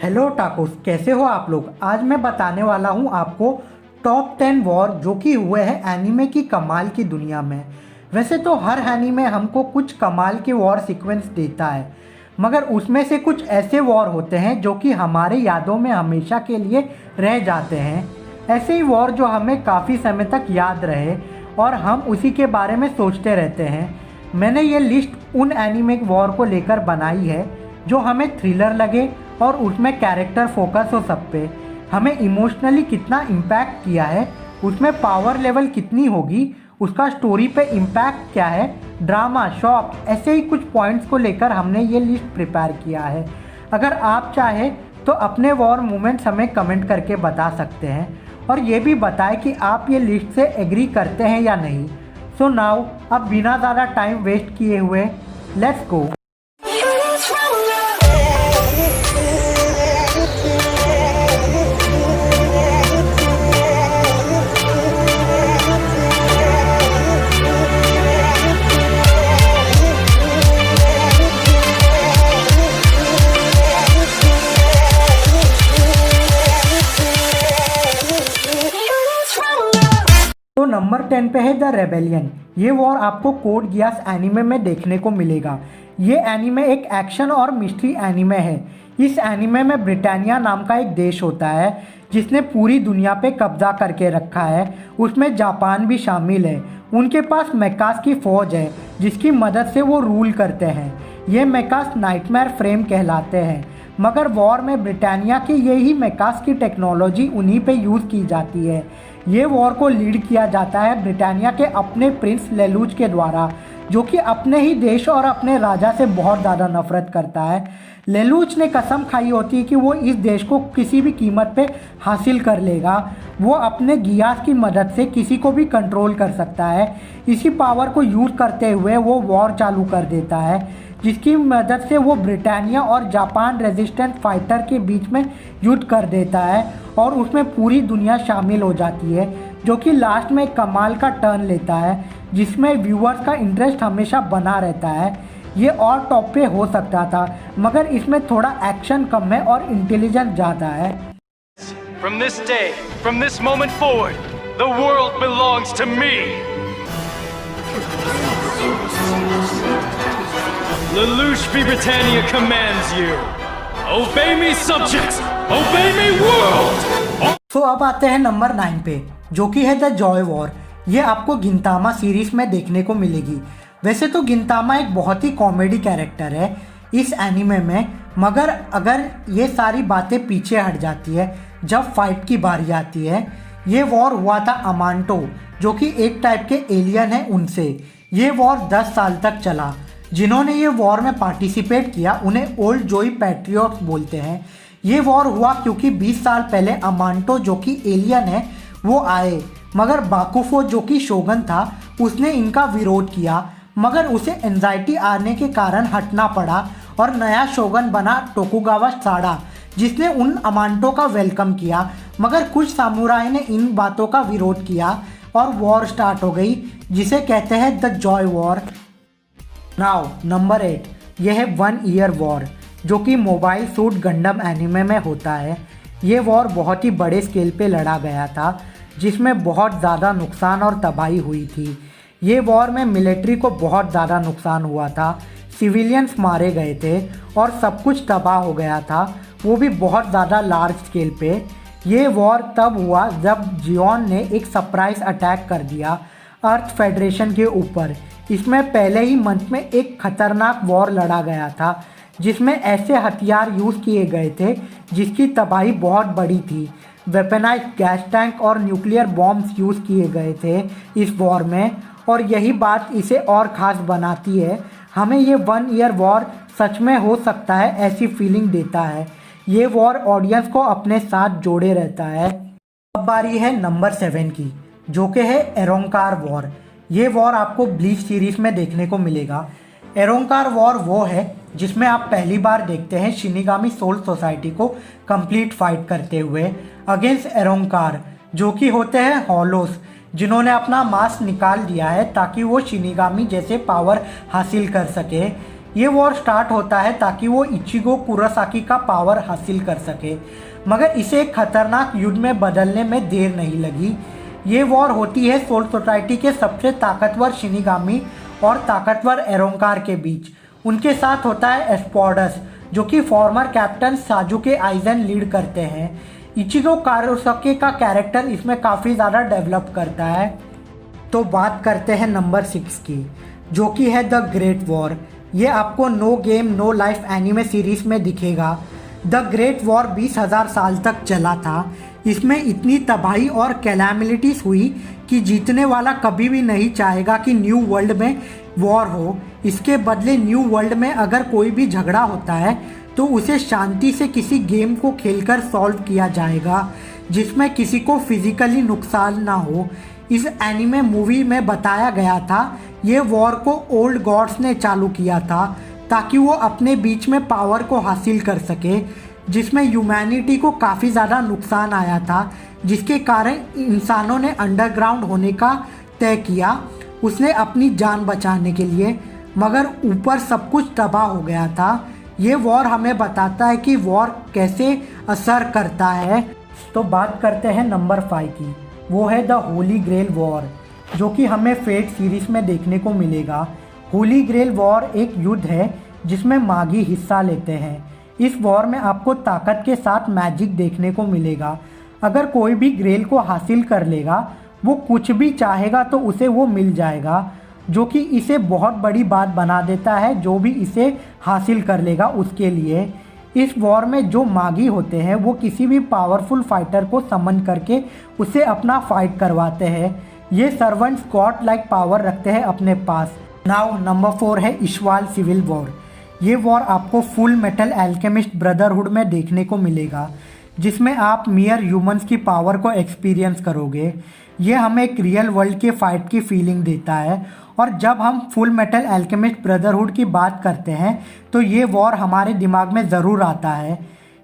Hello tacos, कैसे हो आप लोग। आज मैं बताने वाला हूँ आपको टॉप 10 वॉर जो कि हुए हैं एनीमे की कमाल की दुनिया में। वैसे तो हर एनीमे हमको कुछ कमाल के वॉर सीक्वेंस देता है, मगर उसमें से कुछ ऐसे वॉर होते हैं जो कि हमारे यादों में हमेशा के लिए रह जाते हैं। ऐसे ही वॉर जो हमें काफ़ी समय तक याद रहे और हम उसी के बारे में सोचते रहते हैं। मैंने ये लिस्ट उन एनीमे वॉर को लेकर बनाई है जो हमें थ्रिलर लगे और उसमें कैरेक्टर फोकस हो सब पे, हमें इमोशनली कितना इम्पैक्ट किया है, उसमें पावर लेवल कितनी होगी, उसका स्टोरी पे इम्पैक्ट क्या है, ड्रामा, शॉक, ऐसे ही कुछ पॉइंट्स को लेकर हमने ये लिस्ट प्रिपेयर किया है। अगर आप चाहे तो अपने वॉर मोमेंट्स हमें कमेंट करके बता सकते हैं और ये भी बताएं कि आप ये लिस्ट से एग्री करते हैं या नहीं। सो नाउ अब बिना ज़्यादा टाइम वेस्ट किए हुए लेट्स गो। तो नंबर 10 पे है द रेबेलियन। ये वॉर आपको कोड गियास एनीमे में देखने को मिलेगा। ये एनीमे एक एक्शन और मिस्ट्री एनीमे है। इस एनीमे में ब्रिटानिया नाम का एक देश होता है जिसने पूरी दुनिया पे कब्जा करके रखा है। उसमें जापान भी शामिल है। उनके पास मेकास की फ़ौज है जिसकी मदद से वो रूल करते हैं। ये मेकास नाइटमेयर फ्रेम कहलाते हैं, मगर वॉर में ब्रिटानिया की यही मेकास की टेक्नोलॉजी उन्हीं पे यूज़ की जाती है। ये वॉर को लीड किया जाता है ब्रिटानिया के अपने प्रिंस लेलूच के द्वारा, जो कि अपने ही देश और अपने राजा से बहुत ज़्यादा नफरत करता है। लेलूच ने कसम खाई होती है कि वो इस देश को किसी भी कीमत पे हासिल कर लेगा। वो अपने गियास की मदद से किसी को भी कंट्रोल कर सकता है। इसी पावर को यूज़ करते हुए वो वॉर चालू कर देता है, जिसकी मदद से वो ब्रिटानिया और जापान रेजिस्टेंट फाइटर के बीच में युद्ध कर देता है और उसमें पूरी दुनिया शामिल हो जाती है, जो कि लास्ट में कमाल का टर्न लेता है जिसमें व्यूअर्स का इंटरेस्ट हमेशा बना रहता है। ये और टॉप पे हो सकता था, मगर इसमें थोड़ा एक्शन कम है और इंटेलिजेंस ज़्यादा है। From this day, from this moment forward, the world belongs to me. Lelouch V. Britannia commands you. Obey me, subjects! Obey me, world! तो अब आते हैं नंबर 9 पे, जो कि है द जॉय वॉर। ये आपको गिंतामा सीरीज में देखने को मिलेगी। वैसे तो गिंतामा एक बहुत ही कॉमेडी कैरेक्टर है इस एनीमे में, मगर अगर ये सारी बातें पीछे हट जाती है जब फाइट की बारी आती है। ये वॉर हुआ था अमांटो, जो कि एक टाइप के एलियन है, उनसे। ये वॉर 10 साल तक चला। जिन्होंने ये वॉर में पार्टिसिपेट किया उन्हें ओल्ड जोई पैट्रियट्स बोलते हैं। ये वॉर हुआ क्योंकि 20 साल पहले अमांटो, जो कि एलियन है, वो आए, मगर बाकुफो, जो कि शोगन था, उसने इनका विरोध किया, मगर उसे एंजाइटी आने के कारण हटना पड़ा और नया शोगन बना टोकुगावा साडा, जिसने उन अमांटो का वेलकम किया। मगर कुछ सामुराई ने इन बातों का विरोध किया और वॉर स्टार्ट हो गई, जिसे कहते हैं the Joy war. Now number 8, यह है 1 ईयर वॉर, जो कि मोबाइल सूट गंडम एनीमे में होता है। ये वॉर बहुत ही बड़े स्केल पे लड़ा गया था, जिसमें बहुत ज़्यादा नुकसान और तबाही हुई थी। ये वॉर में मिलिट्री को बहुत ज़्यादा नुकसान हुआ था, सिविलियंस मारे गए थे और सब कुछ तबाह हो गया था, वो भी बहुत ज़्यादा लार्ज स्केल पे। ये वॉर तब हुआ जब जियोन ने एक सरप्राइज अटैक कर दिया अर्थ फेडरेशन के ऊपर। इसमें पहले ही मंथ में एक खतरनाक वॉर लड़ा गया था, जिसमें ऐसे हथियार यूज़ किए गए थे जिसकी तबाही बहुत बड़ी थी। वेपनाइज्ड गैस टैंक और न्यूक्लियर बॉम्ब्स यूज़ किए गए थे इस वॉर में, और यही बात इसे और ख़ास बनाती है। हमें ये 1 ईयर वॉर सच में हो सकता है ऐसी फीलिंग देता है। ये वॉर ऑडियंस को अपने साथ जोड़े रहता है। अब बारी है नंबर 7 की, जो कि है एरोंकार वॉर। ये वॉर आपको ब्लीच सीरीज में देखने को मिलेगा। एरोंकार वॉर वो है जिसमें आप पहली बार देखते हैं शिनिगामी सोल सोसाइटी को कंप्लीट फाइट करते हुए अगेंस्ट एरोंकार, जो कि होते हैं हॉलोस, जिन्होंने अपना मास्क निकाल दिया है ताकि वो शिनिगामी जैसे पावर हासिल कर सके। ये वॉर स्टार्ट होता है ताकि वो इचिगो कुरोसाकी का पावर हासिल कर सके, मगर इसे एक खतरनाक युद्ध में बदलने में देर नहीं लगी। ये वॉर होती है सोल सोसाइटी के सबसे ताकतवर शिनिगामी और ताकतवर एरोंकार के बीच। उनके साथ होता है एस्पोडस, जो कि फॉर्मर कैप्टन साजुके आइजन लीड करते हैं। इचिगो कुरोसाकी का कैरेक्टर इसमें काफ़ी ज़्यादा डेवलप करता है। तो बात करते हैं नंबर 6 की, जो कि है द ग्रेट वॉर। ये आपको no game no life anime series में दिखेगा। द ग्रेट वॉर 20,000 साल तक चला था। इसमें इतनी तबाही और कैलामिलिटीज हुई कि जीतने वाला कभी भी नहीं चाहेगा कि न्यू वर्ल्ड में वॉर हो। इसके बदले न्यू वर्ल्ड में अगर कोई भी झगड़ा होता है तो उसे शांति से किसी गेम को खेलकर सॉल्व किया जाएगा, जिसमें किसी को फिजिकली नुकसान ना हो। इस एनिमे मूवी में बताया गया था ये वॉर को ओल्ड गॉड्स ने चालू किया था ताकि वो अपने बीच में पावर को हासिल कर सके, जिसमें ह्यूमैनिटी को काफ़ी ज़्यादा नुकसान आया था, जिसके कारण इंसानों ने अंडरग्राउंड होने का तय किया उसने अपनी जान बचाने के लिए, मगर ऊपर सब कुछ तबाह हो गया था। ये वॉर हमें बताता है कि वॉर कैसे असर करता है। तो बात करते हैं नंबर 5 की, वो है द होली ग्रेल वॉर, जो कि हमें फेट सीरीज में देखने को मिलेगा। होली ग्रेल वॉर एक युद्ध है जिसमें मागी हिस्सा लेते हैं। इस वॉर में आपको ताकत के साथ मैजिक देखने को मिलेगा। अगर कोई भी ग्रेल को हासिल कर लेगा, वो कुछ भी चाहेगा तो उसे वो मिल जाएगा, जो कि इसे बहुत बड़ी बात बना देता है जो भी इसे हासिल कर लेगा उसके लिए। इस वॉर में जो मागी होते हैं वो किसी भी पावरफुल फाइटर को समन करके उससे अपना फाइट करवाते हैं। ये सर्वेंट्स गॉड लाइक पावर रखते हैं अपने पास। नाउ नंबर 4 है इश्वाल सिविल वॉर। ये वॉर आपको फुल मेटल एल्केमिस्ट ब्रदरहुड में देखने को मिलेगा, जिसमें आप मियर ह्यूमंस की पावर को एक्सपीरियंस करोगे। ये हमें एक रियल वर्ल्ड के फाइट की फीलिंग देता है, और जब हम फुल मेटल एल्केमिस्ट ब्रदरहुड की बात करते हैं तो ये वॉर हमारे दिमाग में ज़रूर आता है।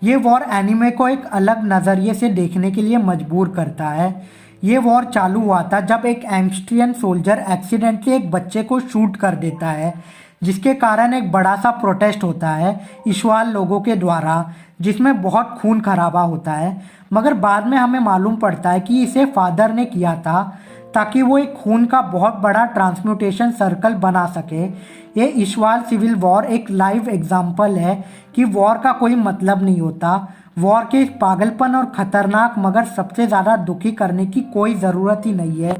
ये वॉर एनिमे को एक अलग नज़रिए से देखने के लिए मजबूर करता है। ये वॉर चालू हुआ था जब एक एम्स्ट्रियन सोल्जर एक्सीडेंटली एक बच्चे को शूट कर देता है, जिसके कारण एक बड़ा सा प्रोटेस्ट होता है इश्वाल लोगों के द्वारा, जिसमें बहुत खून खराबा होता है। मगर बाद में हमें मालूम पड़ता है कि इसे फादर ने किया था ताकि वो एक खून का बहुत बड़ा ट्रांसम्यूटेशन सर्कल बना सके। ये इश्वाल सिविल वॉर एक लाइव एग्जाम्पल है कि वॉर का कोई मतलब नहीं होता। वॉर के इस पागलपन और ख़तरनाक मगर सबसे ज़्यादा दुखी करने की कोई ज़रूरत ही नहीं है।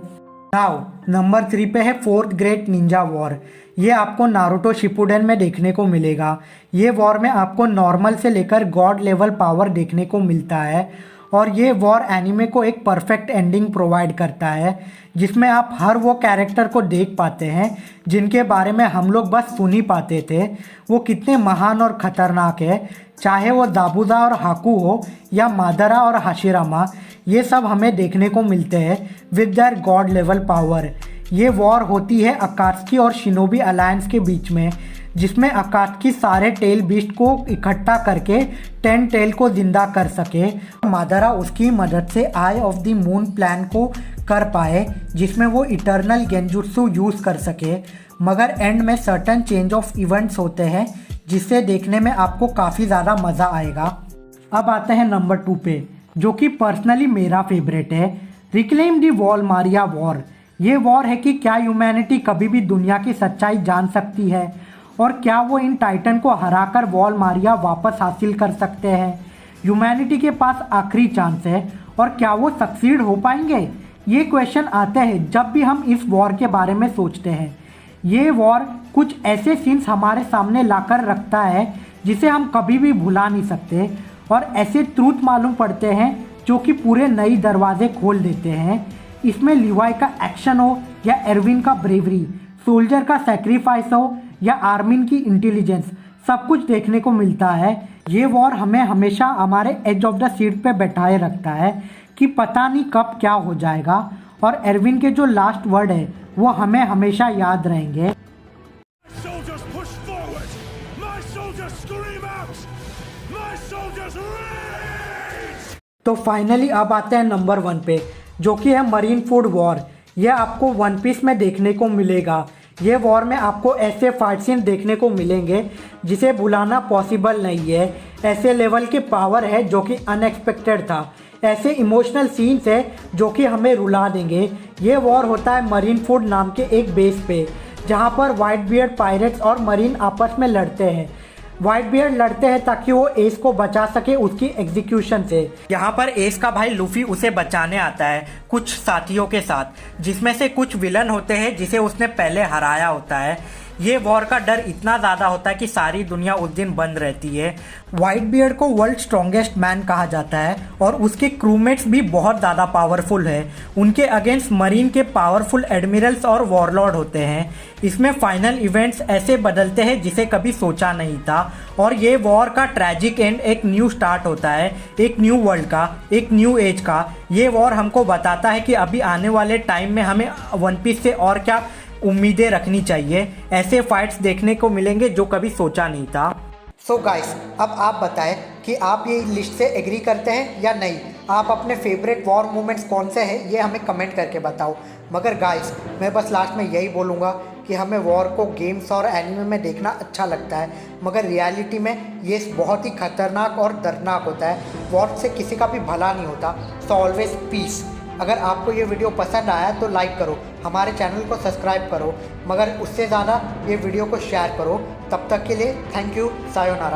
नाउ नंबर 3 पे है फोर्थ ग्रेट निंजा वॉर। ये आपको नारुतो शिपुडेन में देखने को मिलेगा। ये वॉर में आपको नॉर्मल से लेकर गॉड लेवल पावर देखने को मिलता है, और ये वॉर एनिमे को एक परफेक्ट एंडिंग प्रोवाइड करता है, जिसमें आप हर वो कैरेक्टर को देख पाते हैं जिनके बारे में हम लोग बस सुन ही पाते थे। वो कितने महान और ख़तरनाक है, चाहे वो दाबुजा और हाकू हो या मादरा और हाशिरामा, ये सब हमें देखने को मिलते हैं with their God level power. ये वॉर होती है अकात्सुकी और शिनोबी अलायंस के बीच में, जिसमें अकात्सुकी सारे टेल बीस्ट को इकट्ठा करके 10 टेल को जिंदा कर सके। मादरा उसकी मदद से आई ऑफ द मून प्लान को कर पाए, जिसमें वो इटर्नल गेंजुत्सु यूज़ कर सके। मगर एंड में सर्टन चेंज ऑफ इवेंट्स होते हैं जिससे देखने में आपको काफ़ी ज़्यादा मज़ा आएगा। अब आते हैं नंबर 2 पे, जो कि पर्सनली मेरा फेवरेट है, reclaim the wall Maria war. ये वॉर है कि क्या ह्यूमैनिटी कभी भी दुनिया की सच्चाई जान सकती है, और क्या वो इन टाइटन को हराकर वॉल मारिया वापस हासिल कर सकते हैं। ह्यूमैनिटी के पास आखिरी चांस है, और क्या वो सक्सीड हो पाएंगे। ये क्वेश्चन आते हैं जब भी हम इस वॉर के बारे में सोचते हैं। ये वॉर कुछ ऐसे सीन्स हमारे सामने लाकर रखता है जिसे हम कभी भी भुला नहीं सकते, और ऐसे ट्रूथ मालूम पड़ते हैं जो कि पूरे नए दरवाजे खोल देते हैं। इसमें लिवाई का एक्शन हो या एरविन का ब्रेवरी, सोल्जर का सेक्रीफाइस हो या आर्मिन की इंटेलिजेंस, सब कुछ देखने को मिलता है। ये वॉर हमें हमेशा हमारे एज ऑफ द सीट पे बैठाए रखता है कि पता नहीं कब क्या हो जाएगा, और एरविन के जो लास्ट वर्ड है वो हमें हमेशा याद रहेंगे। तो फाइनली अब आते हैं नंबर 1 पे, जो कि है मरीन फूड वॉर। यह आपको वन पीस में देखने को मिलेगा। ये वॉर में आपको ऐसे फाइट सीन देखने को मिलेंगे जिसे भुलाना पॉसिबल नहीं है। ऐसे लेवल के पावर है जो कि अनएक्सपेक्टेड था। ऐसे इमोशनल सीन्स है जो कि हमें रुला देंगे। ये वॉर होता है मरीन फूड नाम के एक बेस पे, जहाँ पर वाइट बियर्ड पायरेट्स और मरीन आपस में लड़ते हैं। वाइट बियर्ड लड़ते हैं ताकि वो एस को बचा सके उसकी एग्जीक्यूशन से। यहाँ पर एस का भाई लूफी उसे बचाने आता है कुछ साथियों के साथ, जिसमें से कुछ विलन होते हैं जिसे उसने पहले हराया होता है। ये वॉर का डर इतना ज़्यादा होता है कि सारी दुनिया उस दिन बंद रहती है। वाइट बियर्ड को वर्ल्ड स्ट्रॉन्गेस्ट मैन कहा जाता है और उसके क्रूमेट्स भी बहुत ज़्यादा पावरफुल है। उनके अगेंस्ट मरीन के पावरफुल एडमिरल्स और वॉरलॉर्ड होते हैं। इसमें फाइनल इवेंट्स ऐसे बदलते हैं जिसे कभी सोचा नहीं था और ये वॉर का ट्रैजिक एंड एक न्यू स्टार्ट होता है, एक न्यू वर्ल्ड का, एक न्यू एज का। ये वॉर हमको बताता है कि अभी आने वाले टाइम में हमें वन पीस से और क्या उम्मीदें रखनी चाहिए। ऐसे फाइट्स देखने को मिलेंगे जो कभी सोचा नहीं था। सो गाइस, अब आप बताएं कि आप ये लिस्ट से एग्री करते हैं या नहीं। आप अपने फेवरेट वॉर मोमेंट्स कौन से हैं ये हमें कमेंट करके बताओ। मगर गाइस, मैं बस लास्ट में यही बोलूँगा कि हमें वॉर को गेम्स और एनिमे में देखना अच्छा लगता है, मगर रियलिटी में ये बहुत ही खतरनाक और दर्दनाक होता है। वॉर से किसी का भी भला नहीं होता। So always peace. अगर आपको ये वीडियो पसंद आया तो लाइक करो, हमारे चैनल को सब्सक्राइब करो, मगर उससे ज़्यादा ये वीडियो को शेयर करो। तब तक के लिए थैंक यू, सायोनारा।